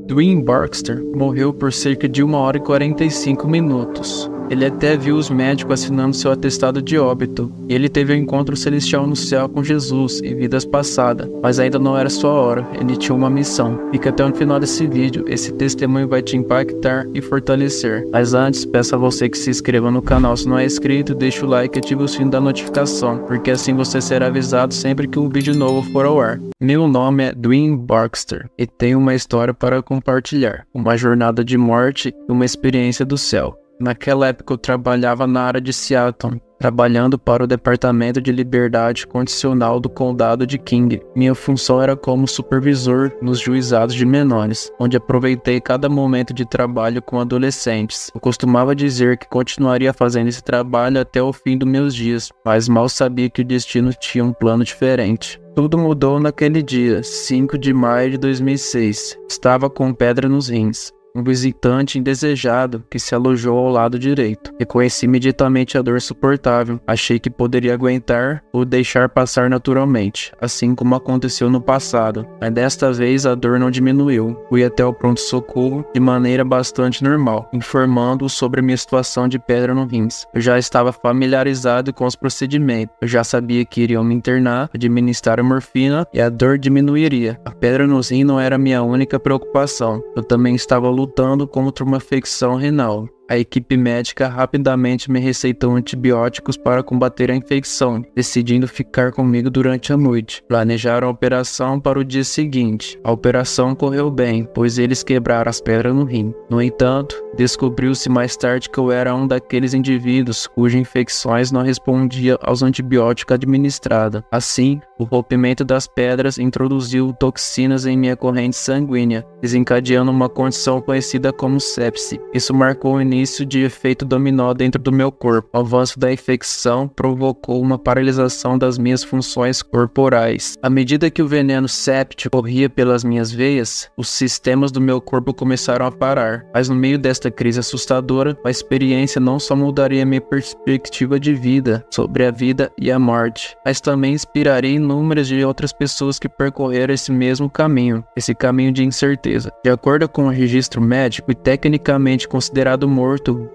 Dwayne Baxter morreu por cerca de 1 hora e 45 minutos. Ele até viu os médicos assinando seu atestado de óbito, e ele teve um encontro celestial no céu com Jesus em vidas passadas, mas ainda não era sua hora, ele tinha uma missão. Fica até o final desse vídeo, esse testemunho vai te impactar e fortalecer. Mas antes, peço a você que se inscreva no canal se não é inscrito, deixa o like e ative o sino da notificação, porque assim você será avisado sempre que um vídeo novo for ao ar. Meu nome é Dwayne Baxter e tenho uma história para compartilhar, uma jornada de morte e uma experiência do céu. Naquela época eu trabalhava na área de Seattle, trabalhando para o Departamento de Liberdade Condicional do Condado de King. Minha função era como supervisor nos juizados de menores, onde aproveitei cada momento de trabalho com adolescentes. Eu costumava dizer que continuaria fazendo esse trabalho até o fim dos meus dias, mas mal sabia que o destino tinha um plano diferente. Tudo mudou naquele dia, 5 de maio de 2006. Estava com pedra nos rins. Um visitante indesejado que se alojou ao lado direito. Reconheci imediatamente a dor insuportável. Achei que poderia aguentar ou deixar passar naturalmente, assim como aconteceu no passado. Mas desta vez a dor não diminuiu. Fui até o pronto-socorro de maneira bastante normal, informando sobre minha situação de pedra no rins. Eu já estava familiarizado com os procedimentos. Eu já sabia que iriam me internar, administrar a morfina e a dor diminuiria. A pedra nos rins não era minha única preocupação. Eu também estava lutando contra uma infecção renal. A equipe médica rapidamente me receitou antibióticos para combater a infecção, decidindo ficar comigo durante a noite. Planejaram a operação para o dia seguinte. A operação correu bem, pois eles quebraram as pedras no rim. No entanto, descobriu-se mais tarde que eu era um daqueles indivíduos cujas infecções não respondiam aos antibióticos administrados. Assim, o rompimento das pedras introduziu toxinas em minha corrente sanguínea, desencadeando uma condição conhecida como sepse. Isso marcou o início de efeito dominó dentro do meu corpo. O avanço da infecção provocou uma paralisação das minhas funções corporais. À medida que o veneno séptico corria pelas minhas veias, os sistemas do meu corpo começaram a parar. Mas no meio desta crise assustadora, a experiência não só mudaria minha perspectiva de vida, sobre a vida e a morte, mas também inspiraria inúmeras de outras pessoas que percorreram esse mesmo caminho, esse caminho de incerteza. De acordo com o registro médico, e tecnicamente considerado morto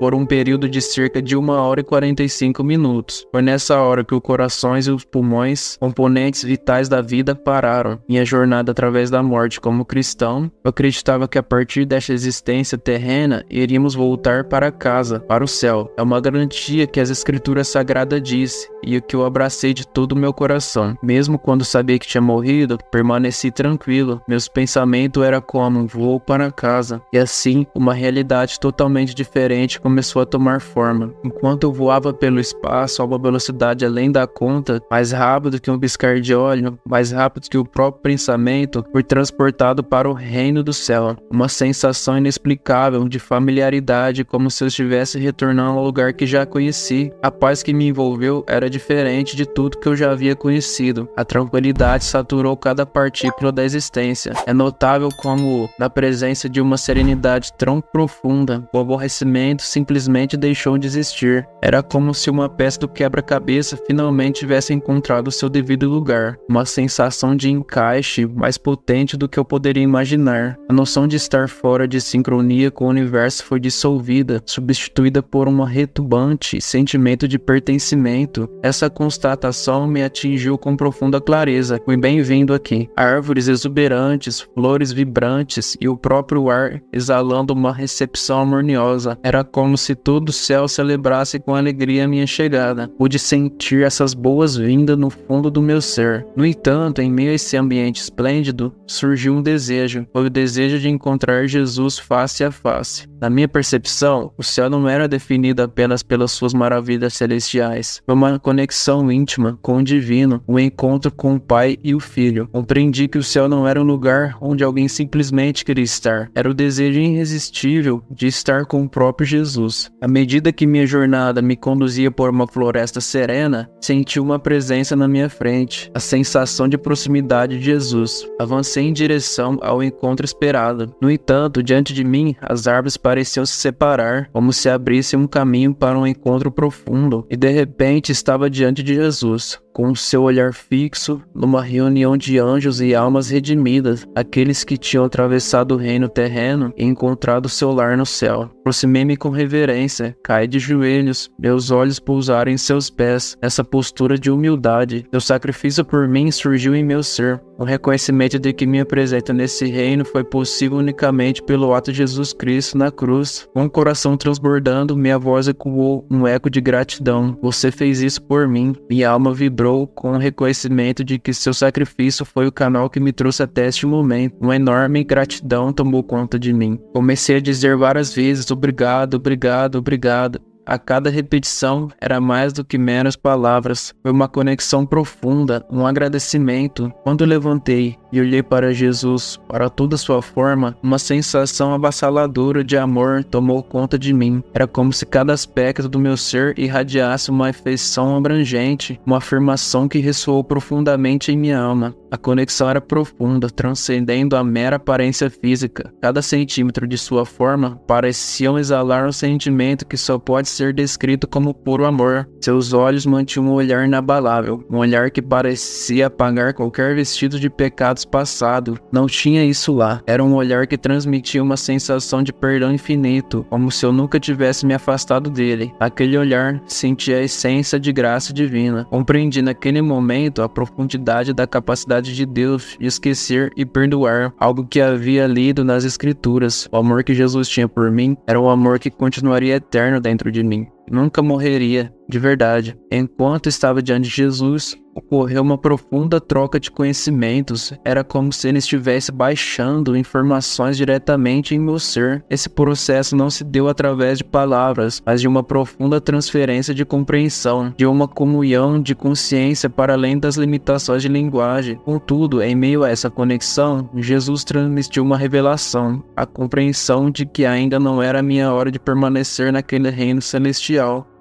por um período de cerca de 1 hora e 45 minutos. Foi nessa hora que os corações e os pulmões, componentes vitais da vida, pararam. Minha jornada através da morte como cristão, eu acreditava que a partir desta existência terrena, iríamos voltar para casa, para o céu. É uma garantia que as escrituras sagradas diz, e o que eu abracei de todo o meu coração. Mesmo quando sabia que tinha morrido, permaneci tranquilo. Meus pensamentos eram como, vou para casa. E assim, uma realidade totalmente diferente começou a tomar forma. Enquanto eu voava pelo espaço a uma velocidade além da conta, mais rápido que um piscar de olho, mais rápido que o próprio pensamento, fui transportado para o reino do céu. Uma sensação inexplicável de familiaridade, como se eu estivesse retornando ao lugar que já conheci. A paz que me envolveu era diferente de tudo que eu já havia conhecido. A tranquilidade saturou cada partícula da existência. É notável como, na presença de uma serenidade tão profunda, o aborrecimento simplesmente deixou de existir. Era como se uma peça do quebra-cabeça finalmente tivesse encontrado seu devido lugar. Uma sensação de encaixe mais potente do que eu poderia imaginar. A noção de estar fora de sincronia com o universo foi dissolvida, substituída por um retumbante sentimento de pertencimento. Essa constatação me atingiu com profunda clareza. Fui bem-vindo aqui. Árvores exuberantes, flores vibrantes e o próprio ar exalando uma recepção harmoniosa. Era como se todo o céu celebrasse com alegria a minha chegada. Pude sentir essas boas-vindas no fundo do meu ser. No entanto, em meio a esse ambiente esplêndido, surgiu um desejo. Foi o desejo de encontrar Jesus face a face. Na minha percepção, o céu não era definido apenas pelas suas maravilhas celestiais. Foi uma conexão íntima com o divino, um encontro com o Pai e o Filho. Compreendi que o céu não era um lugar onde alguém simplesmente queria estar. Era o desejo irresistível de estar com o próprio Jesus. À medida que minha jornada me conduzia por uma floresta serena, senti uma presença na minha frente, a sensação de proximidade de Jesus. Avancei em direção ao encontro esperado. No entanto, diante de mim, as árvores pareciam se separar, como se abrisse um caminho para um encontro profundo, e de repente estava diante de Jesus. com o seu olhar fixo numa reunião de anjos e almas redimidas, aqueles que tinham atravessado o reino terreno e encontrado seu lar no céu. Aproximei-me com reverência, caí de joelhos, meus olhos pousaram em seus pés, nessa postura de humildade. Seu sacrifício por mim surgiu em meu ser. O reconhecimento de que minha presença nesse reino foi possível unicamente pelo ato de Jesus Cristo na cruz. Com o coração transbordando, minha voz ecoou um eco de gratidão. Você fez isso por mim. Minha alma vibrou com o reconhecimento de que seu sacrifício foi o canal que me trouxe até este momento. Uma enorme gratidão tomou conta de mim. Comecei a dizer várias vezes: obrigado, obrigado, obrigado. A cada repetição era mais do que meras palavras. Foi uma conexão profunda, um agradecimento. Quando levantei e olhei para Jesus, para toda sua forma, uma sensação avassaladora de amor tomou conta de mim. Era como se cada aspecto do meu ser irradiasse uma afeição abrangente, uma afirmação que ressoou profundamente em minha alma. A conexão era profunda, transcendendo a mera aparência física. Cada centímetro de sua forma parecia exalar um sentimento que só pode ser descrito como puro amor. Seus olhos mantinham um olhar inabalável, um olhar que parecia apagar qualquer vestígio de pecados passados. Não tinha isso lá. Era um olhar que transmitia uma sensação de perdão infinito, como se eu nunca tivesse me afastado dele. Aquele olhar sentia a essência de graça divina. Compreendi naquele momento a profundidade da capacidade de Deus de esquecer e perdoar, algo que havia lido nas Escrituras. O amor que Jesus tinha por mim era um amor que continuaria eterno dentro de mim. Nunca morreria, de verdade. Enquanto estava diante de Jesus, ocorreu uma profunda troca de conhecimentos. Era como se ele estivesse baixando informações diretamente em meu ser. Esse processo não se deu através de palavras, mas de uma profunda transferência de compreensão, de uma comunhão de consciência para além das limitações de linguagem. Contudo, em meio a essa conexão, Jesus transmitiu uma revelação, a compreensão de que ainda não era a minha hora de permanecer naquele reino celestial.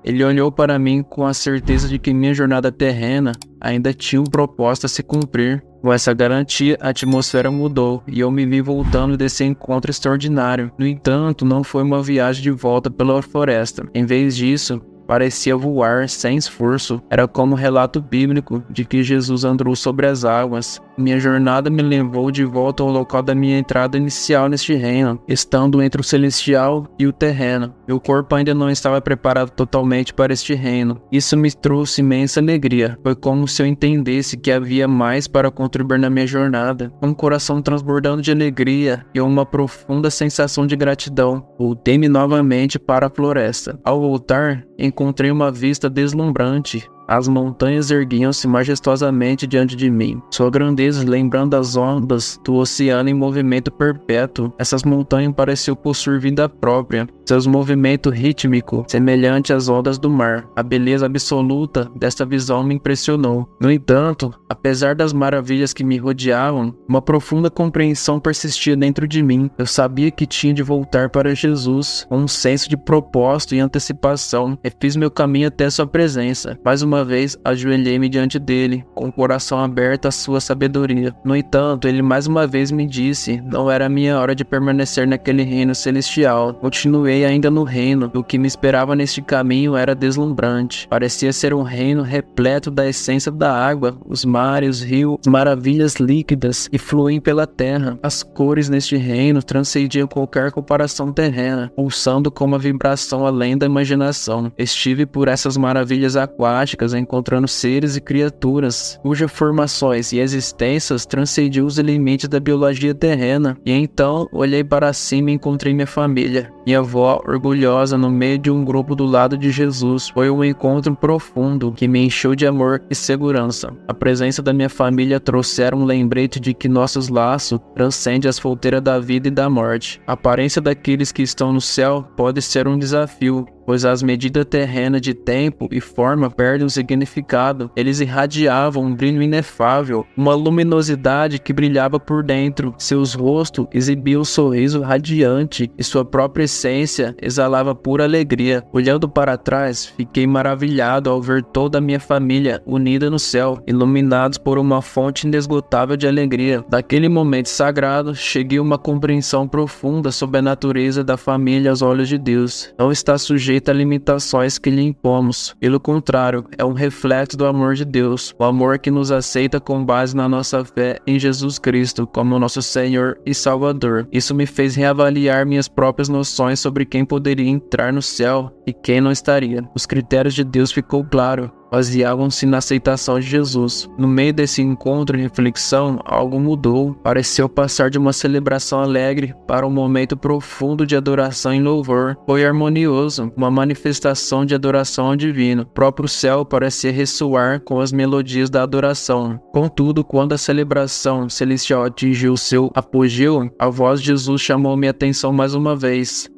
Ele olhou para mim com a certeza de que minha jornada terrena ainda tinha um propósito a se cumprir. Com essa garantia, a atmosfera mudou e eu me vi voltando desse encontro extraordinário. No entanto, não foi uma viagem de volta pela floresta. Em vez disso, parecia voar sem esforço. Era como um relato bíblico de que Jesus andou sobre as águas. Minha jornada me levou de volta ao local da minha entrada inicial neste reino, estando entre o celestial e o terreno. Meu corpo ainda não estava preparado totalmente para este reino. Isso me trouxe imensa alegria. Foi como se eu entendesse que havia mais para contribuir na minha jornada. Com o coração transbordando de alegria e uma profunda sensação de gratidão, voltei-me novamente para a floresta. Ao voltar, encontrei uma vista deslumbrante. As montanhas erguiam-se majestosamente diante de mim, sua grandeza lembrando as ondas do oceano em movimento perpétuo. Essas montanhas pareciam possuir vida própria, seus movimentos rítmicos, semelhante às ondas do mar. A beleza absoluta desta visão me impressionou. No entanto, apesar das maravilhas que me rodeavam, uma profunda compreensão persistia dentro de mim. Eu sabia que tinha de voltar para Jesus, com um senso de propósito e antecipação, e fiz meu caminho até sua presença. Mais uma vez, ajoelhei-me diante dele, com o coração aberto à sua sabedoria. No entanto, ele mais uma vez me disse: não era a minha hora de permanecer naquele reino celestial. Continuei ainda no reino. O que me esperava neste caminho era deslumbrante. Parecia ser um reino repleto da essência da água, os mares, os rios, as maravilhas líquidas que fluem pela terra. As cores neste reino transcendiam qualquer comparação terrena, pulsando com uma vibração além da imaginação. Estive por essas maravilhas aquáticas, encontrando seres e criaturas cujas formações e existências transcendiam os limites da biologia terrena. E então olhei para cima e encontrei minha família. Minha avó, orgulhosa, no meio de um grupo do lado de Jesus. Foi um encontro profundo que me encheu de amor e segurança. A presença da minha família trouxera um lembrete de que nossos laços transcendem as fronteiras da vida e da morte. A aparência daqueles que estão no céu pode ser um desafio, pois as medidas terrenas de tempo e forma perdem o significado. Eles irradiavam um brilho inefável, uma luminosidade que brilhava por dentro. Seus rostos exibiam um sorriso radiante e sua própria essência exalava pura alegria. Olhando para trás, fiquei maravilhado ao ver toda a minha família unida no céu, iluminados por uma fonte inesgotável de alegria. Daquele momento sagrado, cheguei a uma compreensão profunda sobre a natureza da família aos olhos de Deus. Não está sujeita a limitações que lhe impomos. Pelo contrário, é um reflexo do amor de Deus, o amor que nos aceita com base na nossa fé em Jesus Cristo como nosso Senhor e Salvador. Isso me fez reavaliar minhas próprias noções sobre quem poderia entrar no céu e quem não estaria. Os critérios de Deus ficou claro. Baseavam-se na aceitação de Jesus. No meio desse encontro e reflexão, algo mudou. Pareceu passar de uma celebração alegre para um momento profundo de adoração e louvor. Foi harmonioso, uma manifestação de adoração ao divino. O próprio céu parecia ressoar com as melodias da adoração. Contudo, quando a celebração celestial atingiu seu apogeu, a voz de Jesus chamou minha atenção mais uma vez.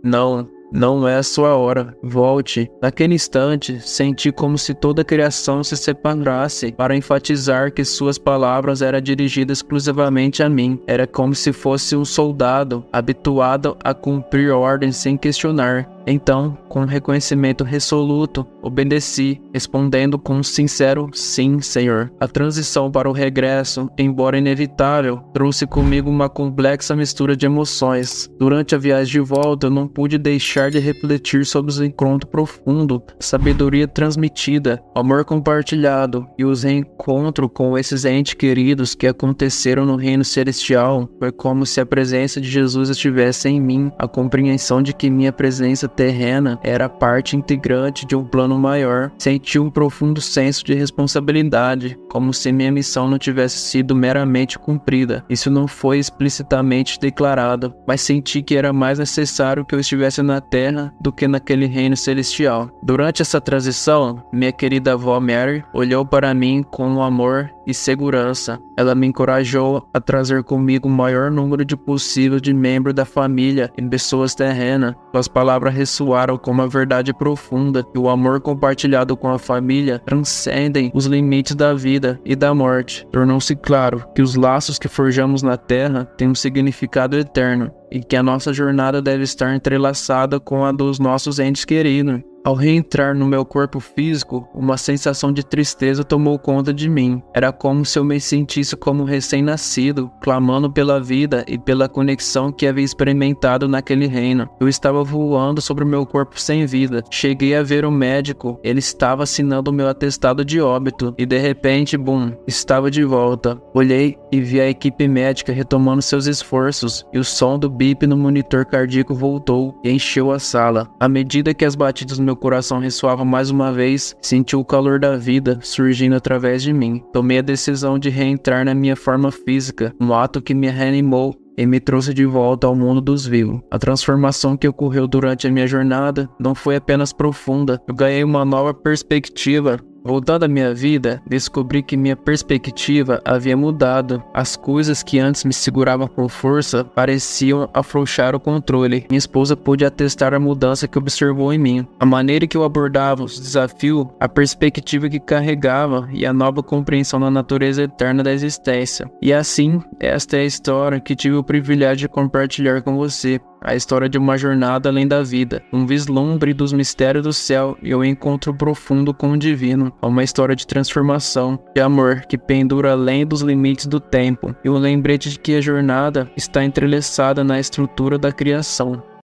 Não é a sua hora, volte. Naquele instante, senti como se toda a criação se separasse para enfatizar que suas palavras eram dirigidas exclusivamente a mim. Era como se fosse um soldado, habituado a cumprir ordens sem questionar. Então, com um reconhecimento resoluto, obedeci, respondendo com um sincero sim, Senhor. A transição para o regresso, embora inevitável, trouxe comigo uma complexa mistura de emoções. Durante a viagem de volta, eu não pude deixar de refletir sobre o encontro profundo, sabedoria transmitida, amor compartilhado e os reencontros com esses entes queridos que aconteceram no reino celestial. Foi como se a presença de Jesus estivesse em mim, a compreensão de que minha presença terrena era parte integrante de um plano maior. Senti um profundo senso de responsabilidade, como se minha missão não tivesse sido meramente cumprida. Isso não foi explicitamente declarado, mas senti que era mais necessário que eu estivesse na terra do que naquele reino celestial. Durante essa transição, minha querida avó Mary olhou para mim com amor e segurança. Ela me encorajou a trazer comigo o maior número de possível de membros da família e pessoas terrenas. Suas palavras ressoaram com uma verdade profunda que o amor compartilhado com a família transcendem os limites da vida e da morte. Tornou-se claro que os laços que forjamos na terra têm um significado eterno e que a nossa jornada deve estar entrelaçada com a dos nossos entes queridos. Ao reentrar no meu corpo físico, uma sensação de tristeza tomou conta de mim. Era como se eu me sentisse como um recém-nascido, clamando pela vida e pela conexão que havia experimentado naquele reino. Eu estava voando sobre o meu corpo sem vida. Cheguei a ver o médico, ele estava assinando o meu atestado de óbito e de repente, estava de volta. Olhei e vi a equipe médica retomando seus esforços e o som do bip no monitor cardíaco voltou e encheu a sala. À medida que as batidas do meu coração ressoava mais uma vez, senti o calor da vida surgindo através de mim. Tomei a decisão de reentrar na minha forma física, um ato que me reanimou e me trouxe de volta ao mundo dos vivos. A transformação que ocorreu durante a minha jornada não foi apenas profunda, eu ganhei uma nova perspectiva. Voltando à minha vida, descobri que minha perspectiva havia mudado. As coisas que antes me seguravam com força pareciam afrouxar o controle. Minha esposa pôde atestar a mudança que observou em mim. A maneira que eu abordava os desafios, a perspectiva que carregava e a nova compreensão da natureza eterna da existência. E assim, esta é a história que tive o privilégio de compartilhar com você. A história de uma jornada além da vida, um vislumbre dos mistérios do céu e o encontro profundo com o divino. Uma história de transformação, de amor que pendura além dos limites do tempo e o lembrete de que a jornada está entrelaçada na estrutura da criação.